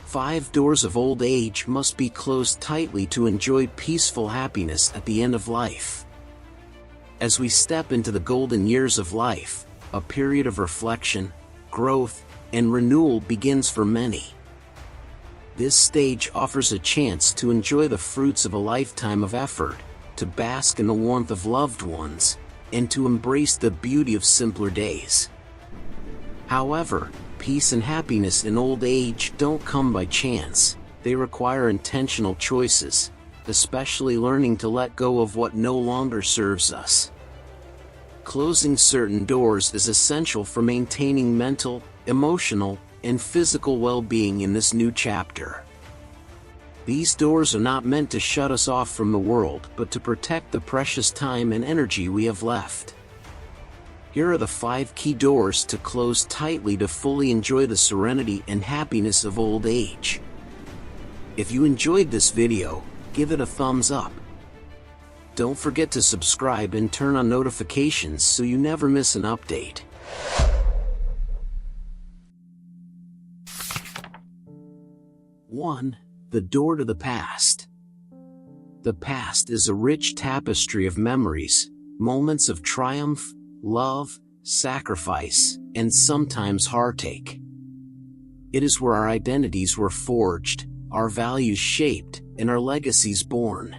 5 doors of old age must be closed tightly to enjoy peaceful happiness at the end of life. As we step into the golden years of life, a period of reflection, growth, and renewal begins for many. This stage offers a chance to enjoy the fruits of a lifetime of effort, to bask in the warmth of loved ones, and to embrace the beauty of simpler days. However, peace and happiness in old age don't come by chance. They require intentional choices, especially learning to let go of what no longer serves us. Closing certain doors is essential for maintaining mental, emotional, and physical well-being in this new chapter. These doors are not meant to shut us off from the world, but to protect the precious time and energy we have left. Here are the 5 key doors to close tightly to fully enjoy the serenity and happiness of old age. If you enjoyed this video, give it a thumbs up. Don't forget to subscribe and turn on notifications so you never miss an update. 1. The door to the past. The past is a rich tapestry of memories, moments of triumph, love, sacrifice, and sometimes heartache. It is where our identities were forged, our values shaped, and our legacies born.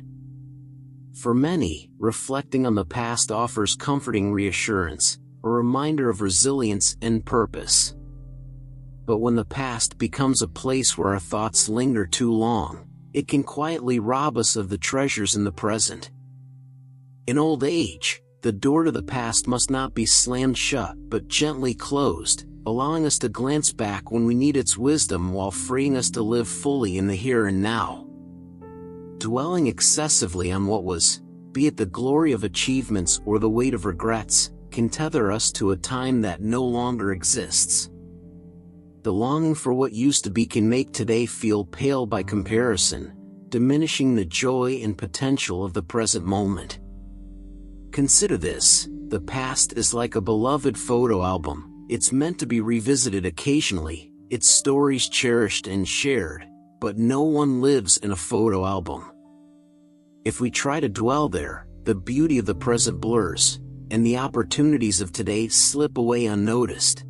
For many, reflecting on the past offers comforting reassurance, a reminder of resilience and purpose. But when the past becomes a place where our thoughts linger too long, it can quietly rob us of the treasures in the present. In old age, the door to the past must not be slammed shut, but gently closed, allowing us to glance back when we need its wisdom while freeing us to live fully in the here and now. Dwelling excessively on what was, be it the glory of achievements or the weight of regrets, can tether us to a time that no longer exists. The longing for what used to be can make today feel pale by comparison, diminishing the joy and potential of the present moment. Consider this: the past is like a beloved photo album. It's meant to be revisited occasionally, its stories cherished and shared, but no one lives in a photo album. If we try to dwell there, the beauty of the present blurs, and the opportunities of today slip away unnoticed.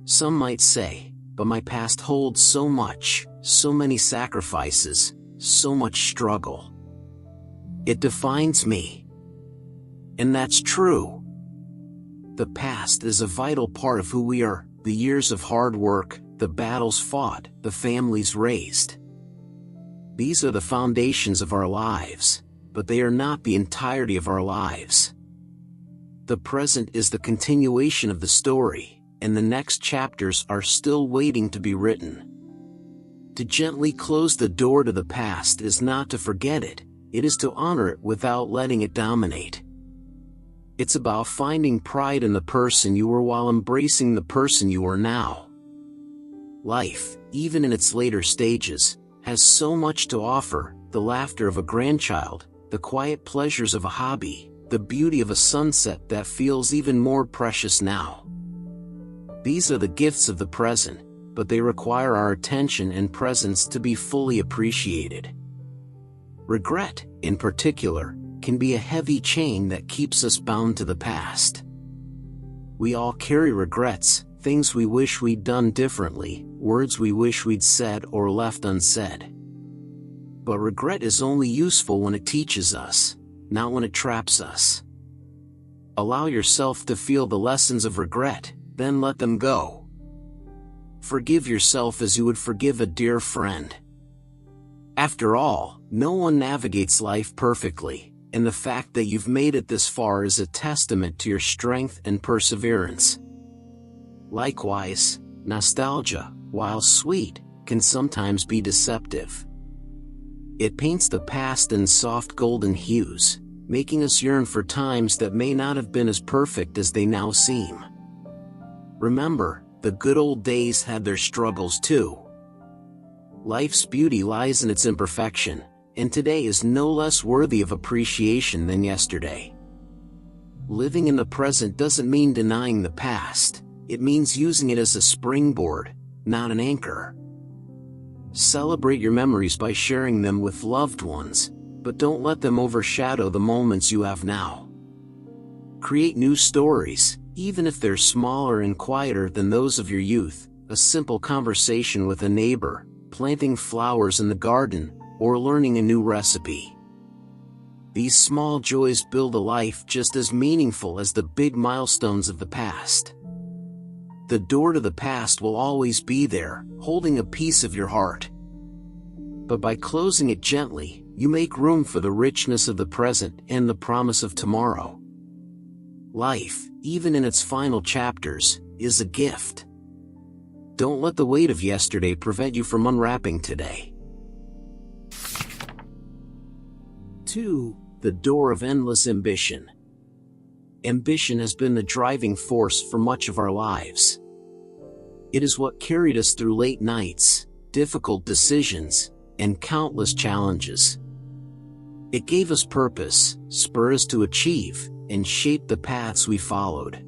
Some might say, but my past holds so much, so many sacrifices, so much struggle. It defines me. And that's true. The past is a vital part of who we are, the years of hard work, the battles fought, the families raised. These are the foundations of our lives, but they are not the entirety of our lives. The present is the continuation of the story, and the next chapters are still waiting to be written. To gently close the door to the past is not to forget it, it is to honor it without letting it dominate. It's about finding pride in the person you were while embracing the person you are now. Life, even in its later stages, has so much to offer: the laughter of a grandchild, the quiet pleasures of a hobby, the beauty of a sunset that feels even more precious now. These are the gifts of the present, but they require our attention and presence to be fully appreciated. Regret, in particular, can be a heavy chain that keeps us bound to the past. We all carry regrets, things we wish we'd done differently, words we wish we'd said or left unsaid. But regret is only useful when it teaches us, not when it traps us. Allow yourself to feel the lessons of regret, then let them go. Forgive yourself as you would forgive a dear friend. After all, no one navigates life perfectly, and the fact that you've made it this far is a testament to your strength and perseverance. Likewise, nostalgia, while sweet, can sometimes be deceptive. It paints the past in soft golden hues, making us yearn for times that may not have been as perfect as they now seem. Remember, the good old days had their struggles too. Life's beauty lies in its imperfection, and today is no less worthy of appreciation than yesterday. Living in the present doesn't mean denying the past, it means using it as a springboard, not an anchor. Celebrate your memories by sharing them with loved ones, but don't let them overshadow the moments you have now. Create new stories, even if they're smaller and quieter than those of your youth, a simple conversation with a neighbor, planting flowers in the garden, or learning a new recipe. These small joys build a life just as meaningful as the big milestones of the past. The door to the past will always be there, holding a piece of your heart. But by closing it gently, you make room for the richness of the present and the promise of tomorrow. Life, even in its final chapters, is a gift. Don't let the weight of yesterday prevent you from unwrapping today. 2. The door of endless ambition. Ambition has been the driving force for much of our lives. It is what carried us through late nights, difficult decisions, and countless challenges. It gave us purpose, spurred us to achieve, and shaped the paths we followed.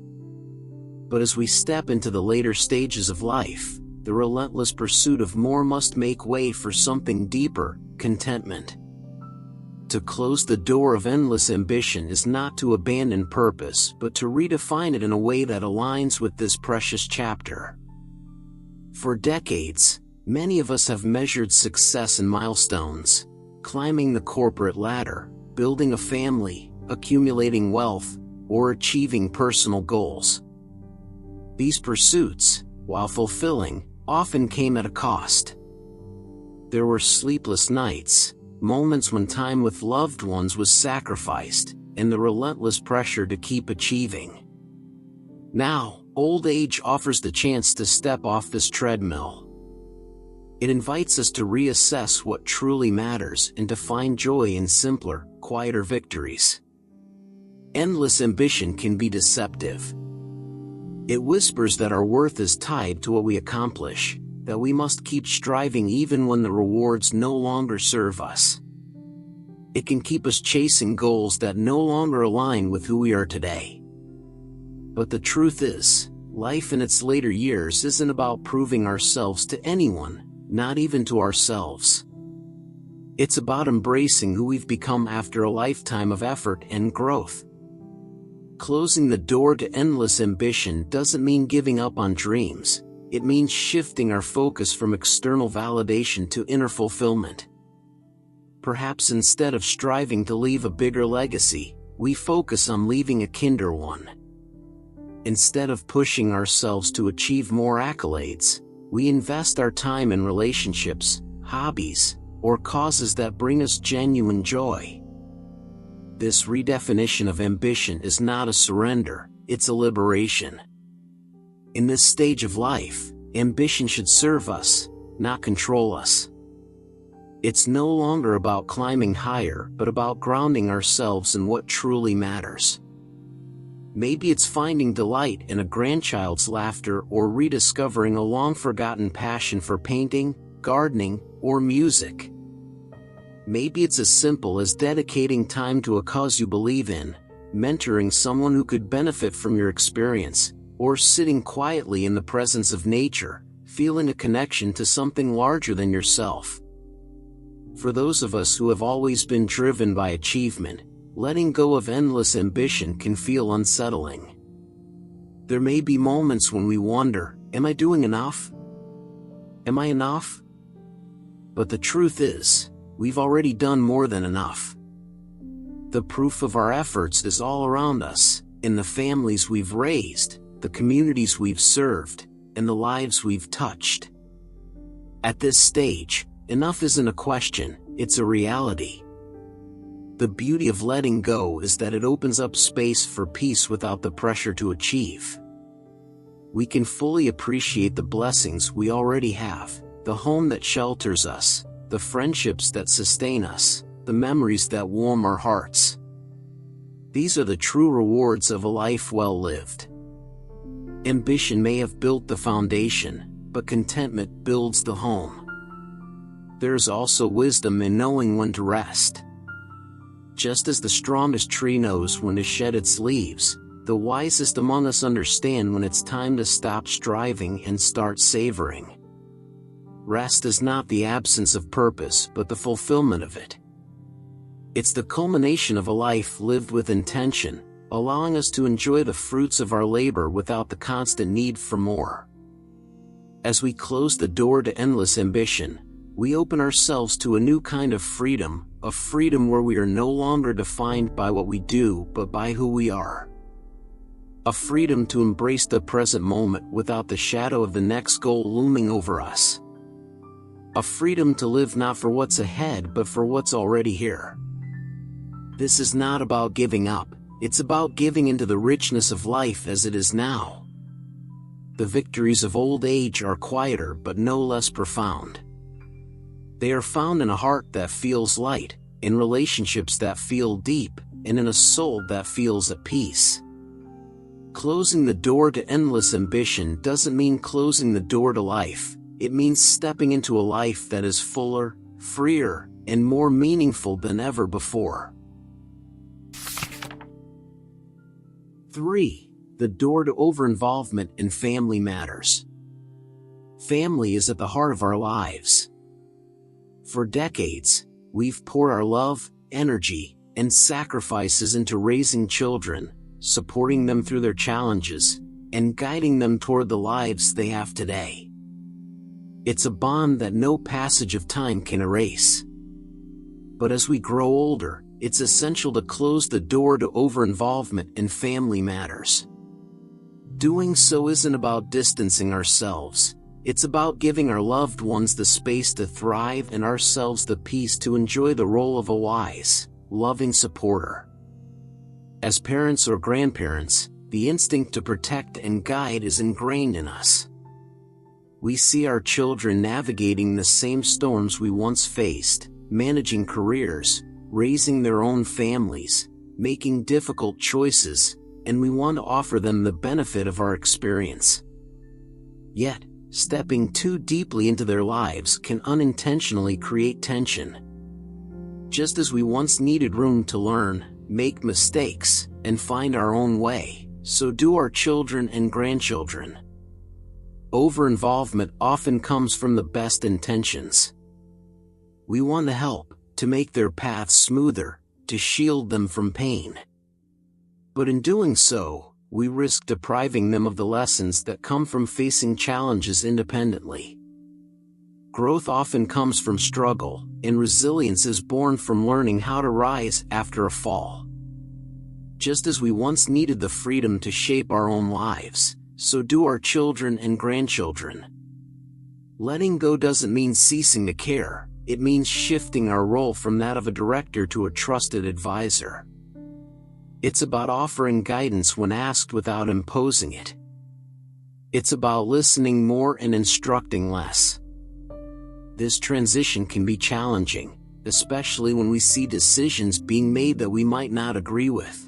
But as we step into the later stages of life, the relentless pursuit of more must make way for something deeper, contentment. To close the door of endless ambition is not to abandon purpose, but to redefine it in a way that aligns with this precious chapter. For decades, many of us have measured success in milestones, climbing the corporate ladder, building a family, accumulating wealth, or achieving personal goals. These pursuits, while fulfilling, often came at a cost. There were sleepless nights, moments when time with loved ones was sacrificed, and the relentless pressure to keep achieving. Now, old age offers the chance to step off this treadmill. It invites us to reassess what truly matters and to find joy in simpler, quieter victories. Endless ambition can be deceptive. It whispers that our worth is tied to what we accomplish, that we must keep striving even when the rewards no longer serve us. It can keep us chasing goals that no longer align with who we are today. But the truth is, life in its later years isn't about proving ourselves to anyone, not even to ourselves. It's about embracing who we've become after a lifetime of effort and growth. Closing the door to endless ambition doesn't mean giving up on dreams. It means shifting our focus from external validation to inner fulfillment. Perhaps instead of striving to leave a bigger legacy, we focus on leaving a kinder one. Instead of pushing ourselves to achieve more accolades, we invest our time in relationships, hobbies, or causes that bring us genuine joy. This redefinition of ambition is not a surrender, it's a liberation. In this stage of life, ambition should serve us, not control us. It's no longer about climbing higher, but about grounding ourselves in what truly matters. Maybe it's finding delight in a grandchild's laughter or rediscovering a long-forgotten passion for painting, gardening, or music. Maybe it's as simple as dedicating time to a cause you believe in, mentoring someone who could benefit from your experience, or sitting quietly in the presence of nature, feeling a connection to something larger than yourself. For those of us who have always been driven by achievement, letting go of endless ambition can feel unsettling. There may be moments when we wonder, am I doing enough? Am I enough? But the truth is, we've already done more than enough. The proof of our efforts is all around us, in the families we've raised, the communities we've served, and the lives we've touched. At this stage, enough isn't a question, it's a reality. The beauty of letting go is that it opens up space for peace without the pressure to achieve. We can fully appreciate the blessings we already have, the home that shelters us, the friendships that sustain us, the memories that warm our hearts. These are the true rewards of a life well lived. Ambition may have built the foundation, but contentment builds the home. There is also wisdom in knowing when to rest. Just as the strongest tree knows when to shed its leaves, the wisest among us understand when it's time to stop striving and start savoring. rest is not the absence of purpose but the fulfillment of it. It's the culmination of a life lived with intention, allowing us to enjoy the fruits of our labor without the constant need for more. As we close the door to endless ambition, we open ourselves to a new kind of freedom, a freedom where we are no longer defined by what we do but by who we are. A freedom to embrace the present moment without the shadow of the next goal looming over us. A freedom to live not for what's ahead but for what's already here. This is not about giving up, it's about giving into the richness of life as it is now. The victories of old age are quieter but no less profound. They are found in a heart that feels light, in relationships that feel deep, and in a soul that feels at peace. Closing the door to endless ambition doesn't mean closing the door to life, it means stepping into a life that is fuller, freer, and more meaningful than ever before. 3. The door to over-involvement in family matters. Family is at the heart of our lives. For decades, we've poured our love, energy, and sacrifices into raising children, supporting them through their challenges, and guiding them toward the lives they have today. It's a bond that no passage of time can erase. But as we grow older, it's essential to close the door to over-involvement in family matters. Doing so isn't about distancing ourselves, it's about giving our loved ones the space to thrive and ourselves the peace to enjoy the role of a wise, loving supporter. As parents or grandparents, the instinct to protect and guide is ingrained in us. We see our children navigating the same storms we once faced, managing careers, raising their own families, making difficult choices, and we want to offer them the benefit of our experience. Yet, stepping too deeply into their lives can unintentionally create tension. Just as we once needed room to learn, make mistakes, and find our own way, so do our children and grandchildren. Over-involvement often comes from the best intentions. We want to help, to make their paths smoother, to shield them from pain. But in doing so, we risk depriving them of the lessons that come from facing challenges independently. Growth often comes from struggle, and resilience is born from learning how to rise after a fall. Just as we once needed the freedom to shape our own lives, so do our children and grandchildren. Letting go doesn't mean ceasing to care, it means shifting our role from that of a director to a trusted advisor. It's about offering guidance when asked without imposing it. It's about listening more and instructing less. This transition can be challenging, especially when we see decisions being made that we might not agree with.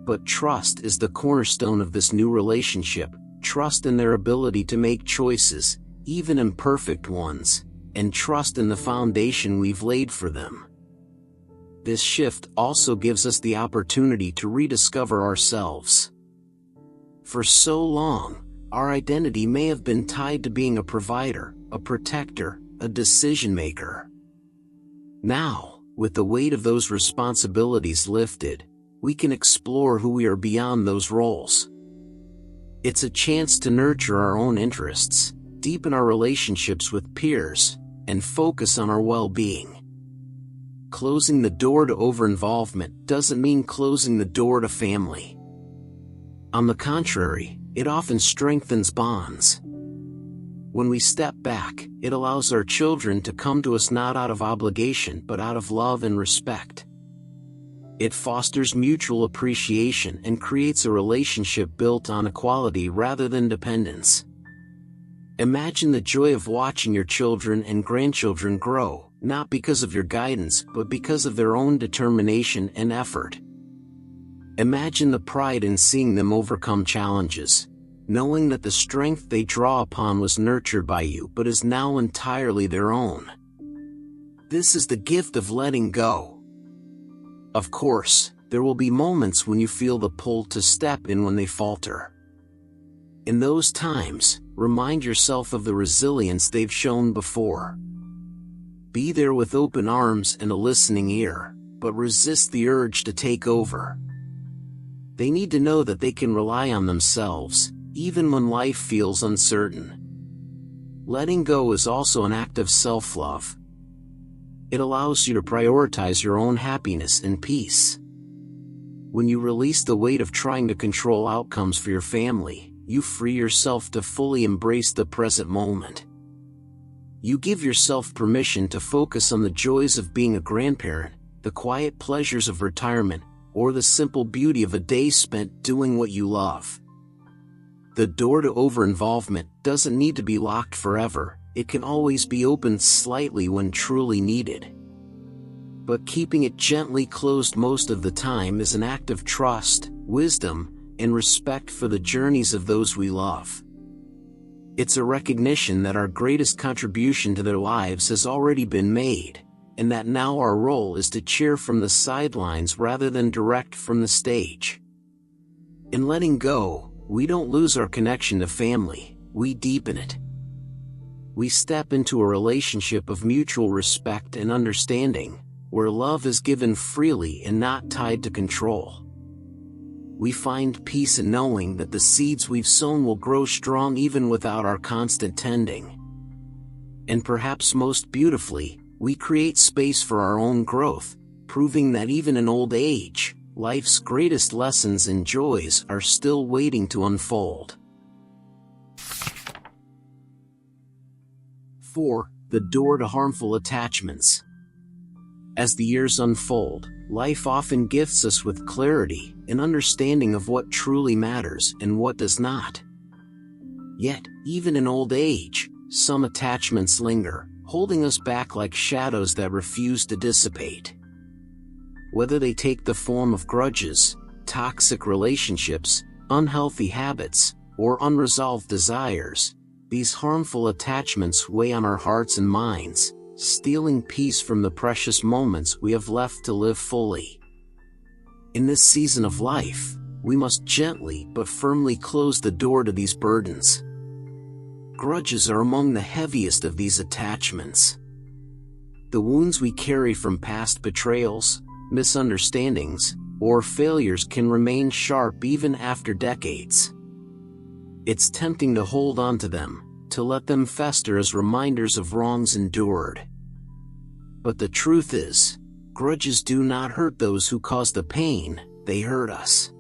But trust is the cornerstone of this new relationship, trust in their ability to make choices, even imperfect ones, and trust in the foundation we've laid for them. This shift also gives us the opportunity to rediscover ourselves. For so long, our identity may have been tied to being a provider, a protector, a decision-maker. Now, with the weight of those responsibilities lifted, we can explore who we are beyond those roles. It's a chance to nurture our own interests, deepen our relationships with peers, and focus on our well-being. Closing the door to over-involvement doesn't mean closing the door to family. On the contrary, it often strengthens bonds. When we step back, it allows our children to come to us not out of obligation but out of love and respect. It fosters mutual appreciation and creates a relationship built on equality rather than dependence. Imagine the joy of watching your children and grandchildren grow, not because of your guidance but because of their own determination and effort. Imagine the pride in seeing them overcome challenges, knowing that the strength they draw upon was nurtured by you but is now entirely their own. This is the gift of letting go. Of course, there will be moments when you feel the pull to step in when they falter. In those times, remind yourself of the resilience they've shown before. Be there with open arms and a listening ear, but resist the urge to take over. They need to know that they can rely on themselves, even when life feels uncertain. Letting go is also an act of self-love. It allows you to prioritize your own happiness and peace. When you release the weight of trying to control outcomes for your family, you free yourself to fully embrace the present moment. You give yourself permission to focus on the joys of being a grandparent, the quiet pleasures of retirement, or the simple beauty of a day spent doing what you love. The door to over-involvement doesn't need to be locked forever. It can always be opened slightly when truly needed. But keeping it gently closed most of the time is an act of trust, wisdom, and respect for the journeys of those we love. It's a recognition that our greatest contribution to their lives has already been made, and that now our role is to cheer from the sidelines rather than direct from the stage. In letting go, we don't lose our connection to family, we deepen it. We step into a relationship of mutual respect and understanding, where love is given freely and not tied to control. We find peace in knowing that the seeds we've sown will grow strong even without our constant tending. And perhaps most beautifully, we create space for our own growth, proving that even in old age, life's greatest lessons and joys are still waiting to unfold. 4. The door to harmful attachments. As the years unfold, life often gifts us with clarity and understanding of what truly matters and what does not. Yet, even in old age, some attachments linger, holding us back like shadows that refuse to dissipate. Whether they take the form of grudges, toxic relationships, unhealthy habits, or unresolved desires, these harmful attachments weigh on our hearts and minds, stealing peace from the precious moments we have left to live fully. In this season of life, we must gently but firmly close the door to these burdens. Grudges are among the heaviest of these attachments. The wounds we carry from past betrayals, misunderstandings, or failures can remain sharp even after decades. It's tempting to hold on to them, to let them fester as reminders of wrongs endured. But the truth is, grudges do not hurt those who cause the pain, they hurt us.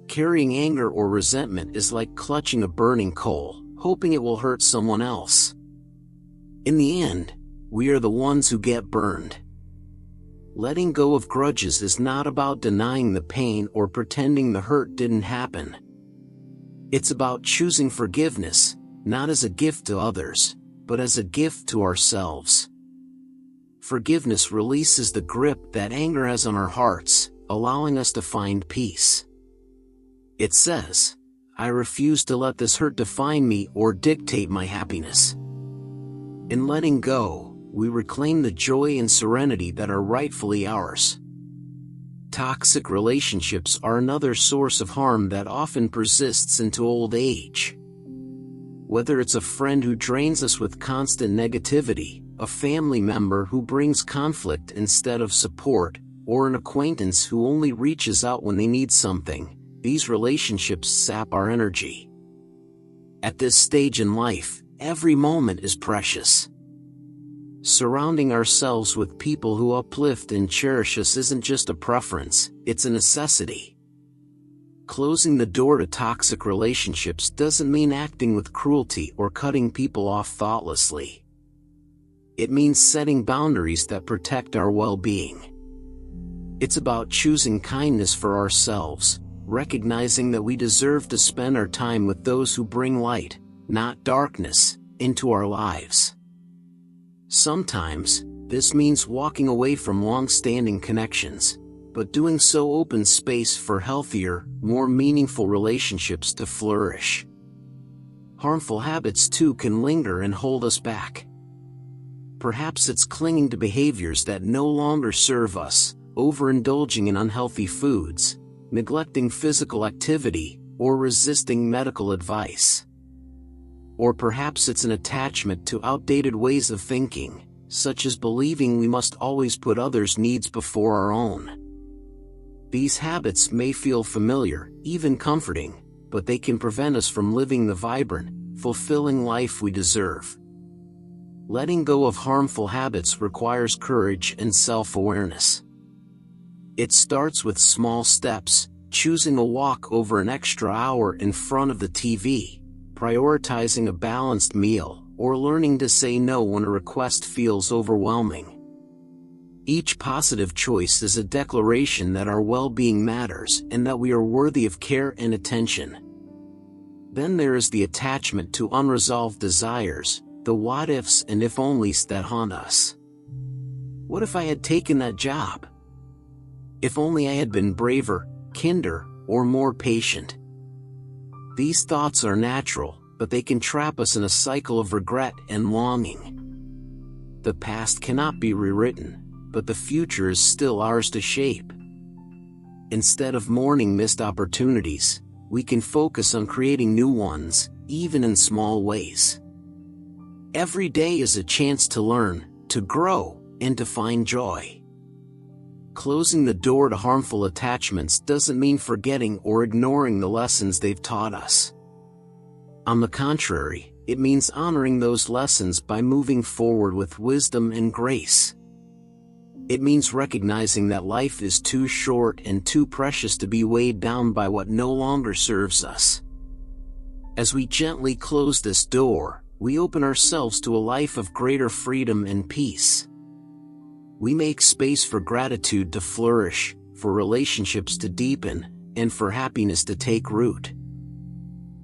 Carrying anger or resentment is like clutching a burning coal, hoping it will hurt someone else. In the end, we are the ones who get burned. Letting go of grudges is not about denying the pain or pretending the hurt didn't happen. It's about choosing forgiveness, not as a gift to others, but as a gift to ourselves. Forgiveness releases the grip that anger has on our hearts, allowing us to find peace. It says, "I refuse to let this hurt define me or dictate my happiness." In letting go, we reclaim the joy and serenity that are rightfully ours. Toxic relationships are another source of harm that often persists into old age. Whether it's a friend who drains us with constant negativity, a family member who brings conflict instead of support, or an acquaintance who only reaches out when they need something, these relationships sap our energy. At this stage in life, every moment is precious. Surrounding ourselves with people who uplift and cherish us isn't just a preference, it's a necessity. Closing the door to toxic relationships doesn't mean acting with cruelty or cutting people off thoughtlessly. It means setting boundaries that protect our well-being. It's about choosing kindness for ourselves, recognizing that we deserve to spend our time with those who bring light, not darkness, into our lives. Sometimes, this means walking away from long-standing connections, but doing so opens space for healthier, more meaningful relationships to flourish. Harmful habits too can linger and hold us back. Perhaps it's clinging to behaviors that no longer serve us, overindulging in unhealthy foods, neglecting physical activity, or resisting medical advice. Or perhaps it's an attachment to outdated ways of thinking, such as believing we must always put others' needs before our own. These habits may feel familiar, even comforting, but they can prevent us from living the vibrant, fulfilling life we deserve. Letting go of harmful habits requires courage and self-awareness. It starts with small steps, choosing a walk over an extra hour in front of the TV, prioritizing a balanced meal, or learning to say no when a request feels overwhelming. Each positive choice is a declaration that our well-being matters and that we are worthy of care and attention. Then there is the attachment to unresolved desires, the what-ifs and if-onlys that haunt us. What if I had taken that job? If only I had been braver, kinder, or more patient. These thoughts are natural, but they can trap us in a cycle of regret and longing. The past cannot be rewritten, but the future is still ours to shape. Instead of mourning missed opportunities, we can focus on creating new ones, even in small ways. Every day is a chance to learn, to grow, and to find joy. Closing the door to harmful attachments doesn't mean forgetting or ignoring the lessons they've taught us. On the contrary, it means honoring those lessons by moving forward with wisdom and grace. It means recognizing that life is too short and too precious to be weighed down by what no longer serves us. As we gently close this door, we open ourselves to a life of greater freedom and peace. We make space for gratitude to flourish, for relationships to deepen, and for happiness to take root.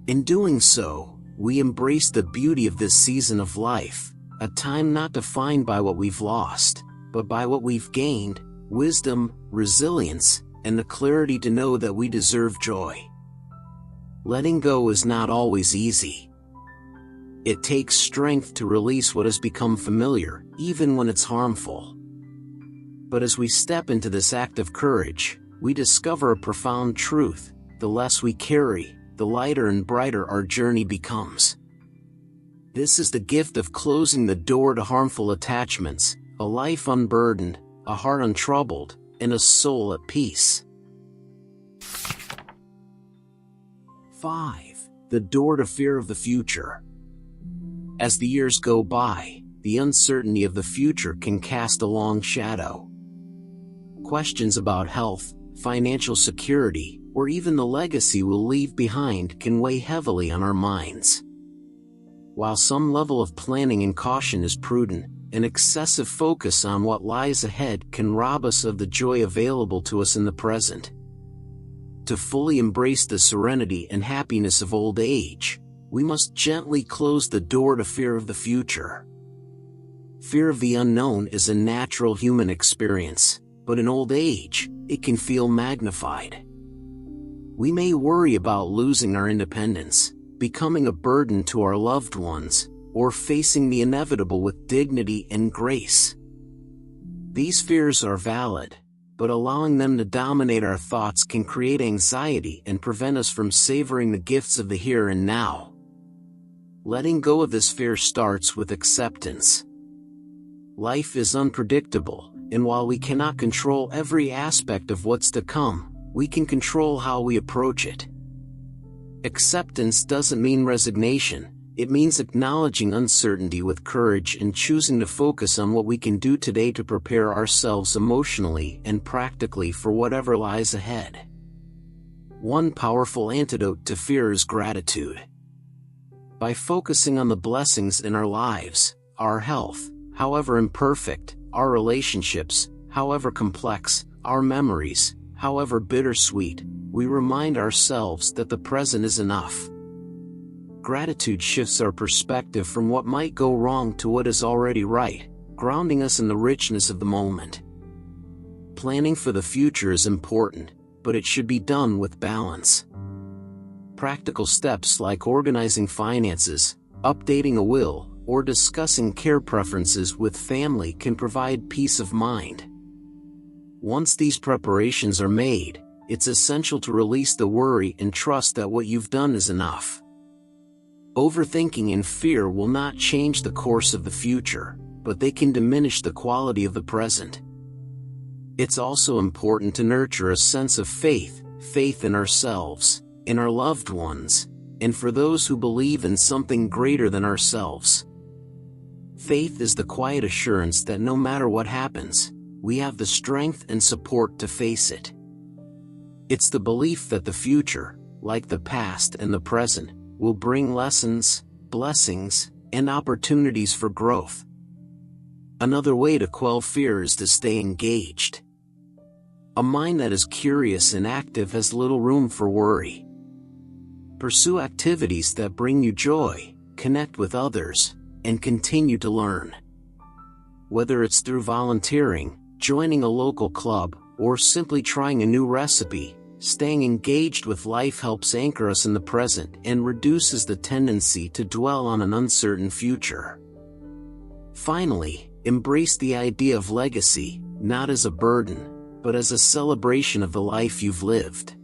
In doing so, we embrace the beauty of this season of life, a time not defined by what we've lost, but by what we've gained, wisdom, resilience, and the clarity to know that we deserve joy. Letting go is not always easy. It takes strength to release what has become familiar, even when it's harmful. But as we step into this act of courage, we discover a profound truth: the less we carry, the lighter and brighter our journey becomes. This is the gift of closing the door to harmful attachments, a life unburdened, a heart untroubled, and a soul at peace. 5. The door to fear of the future. As the years go by, the uncertainty of the future can cast a long shadow. Questions about health, financial security, or even the legacy we'll leave behind can weigh heavily on our minds. While some level of planning and caution is prudent, an excessive focus on what lies ahead can rob us of the joy available to us in the present. To fully embrace the serenity and happiness of old age, we must gently close the door to fear of the future. Fear of the unknown is a natural human experience, but in old age, it can feel magnified. We may worry about losing our independence, becoming a burden to our loved ones, or facing the inevitable with dignity and grace. These fears are valid, but allowing them to dominate our thoughts can create anxiety and prevent us from savoring the gifts of the here and now. Letting go of this fear starts with acceptance. Life is unpredictable, and while we cannot control every aspect of what's to come, we can control how we approach it. Acceptance doesn't mean resignation. It means acknowledging uncertainty with courage and choosing to focus on what we can do today to prepare ourselves emotionally and practically for whatever lies ahead. One powerful antidote to fear is gratitude. By focusing on the blessings in our lives, our health, however imperfect, our relationships, however complex, our memories, however bittersweet, we remind ourselves that the present is enough. Gratitude shifts our perspective from what might go wrong to what is already right, grounding us in the richness of the moment. Planning for the future is important, but it should be done with balance. Practical steps like organizing finances, updating a will, or discussing care preferences with family can provide peace of mind. Once these preparations are made, it's essential to release the worry and trust that what you've done is enough. Overthinking and fear will not change the course of the future, but they can diminish the quality of the present. It's also important to nurture a sense of faith in ourselves, in our loved ones, and for those who believe in something greater than ourselves. Faith is the quiet assurance that no matter what happens, we have the strength and support to face it. It's the belief that the future, like the past and the present, will bring lessons, blessings, and opportunities for growth. Another way to quell fear is to stay engaged. A mind that is curious and active has little room for worry. Pursue activities that bring you joy, connect with others, and continue to learn. Whether it's through volunteering, joining a local club, or simply trying a new recipe, staying engaged with life helps anchor us in the present and reduces the tendency to dwell on an uncertain future. Finally, embrace the idea of legacy, not as a burden, but as a celebration of the life you've lived.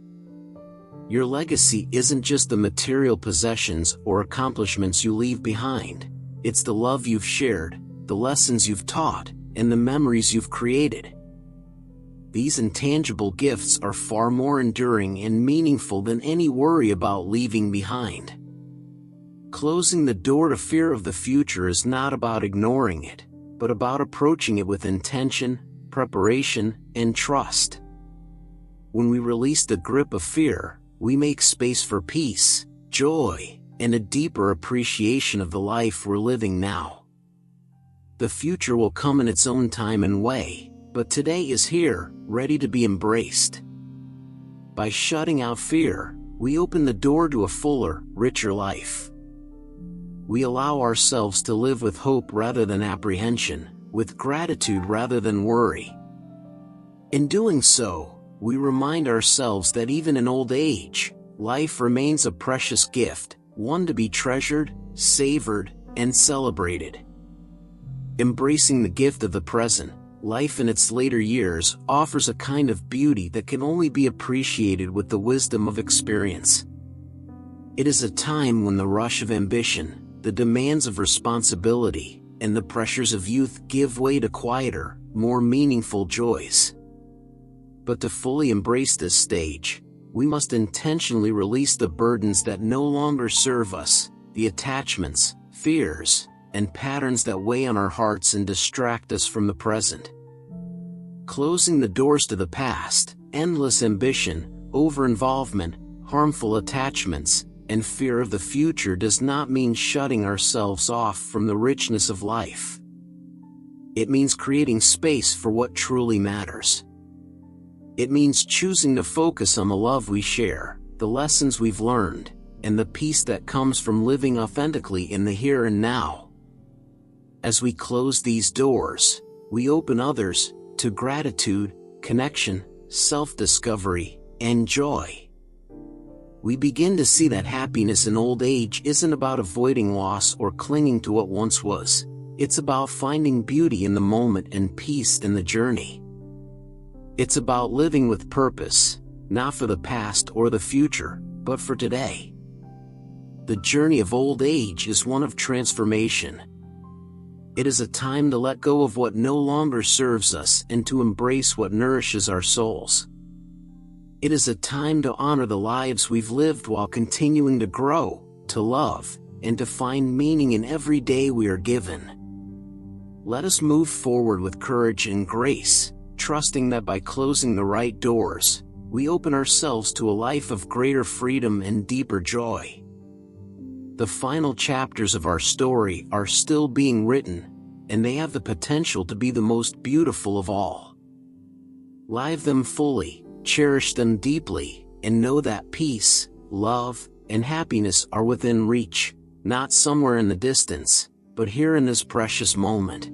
Your legacy isn't just the material possessions or accomplishments you leave behind. It's the love you've shared, the lessons you've taught, and the memories you've created. These intangible gifts are far more enduring and meaningful than any worry about leaving behind. Closing the door to fear of the future is not about ignoring it, but about approaching it with intention, preparation, and trust. When we release the grip of fear, we make space for peace, joy, and a deeper appreciation of the life we're living now. The future will come in its own time and way, but today is here, ready to be embraced. By shutting out fear, we open the door to a fuller, richer life. We allow ourselves to live with hope rather than apprehension, with gratitude rather than worry. In doing so, we remind ourselves that even in old age, life remains a precious gift, one to be treasured, savored, and celebrated. Embracing the gift of the present, life in its later years offers a kind of beauty that can only be appreciated with the wisdom of experience. It is a time when the rush of ambition, the demands of responsibility, and the pressures of youth give way to quieter, more meaningful joys. But to fully embrace this stage, we must intentionally release the burdens that no longer serve us, the attachments, fears, and patterns that weigh on our hearts and distract us from the present. Closing the doors to the past, endless ambition, over-involvement, harmful attachments, and fear of the future does not mean shutting ourselves off from the richness of life. It means creating space for what truly matters. It means choosing to focus on the love we share, the lessons we've learned, and the peace that comes from living authentically in the here and now. As we close these doors, we open others to gratitude, connection, self-discovery, and joy. We begin to see that happiness in old age isn't about avoiding loss or clinging to what once was. It's about finding beauty in the moment and peace in the journey. It's about living with purpose, not for the past or the future, but for today. The journey of old age is one of transformation. It is a time to let go of what no longer serves us and to embrace what nourishes our souls. It is a time to honor the lives we've lived while continuing to grow, to love, and to find meaning in every day we are given. Let us move forward with courage and grace, trusting that by closing the right doors, we open ourselves to a life of greater freedom and deeper joy. The final chapters of our story are still being written, and they have the potential to be the most beautiful of all. Live them fully, cherish them deeply, and know that peace, love, and happiness are within reach, not somewhere in the distance, but here in this precious moment.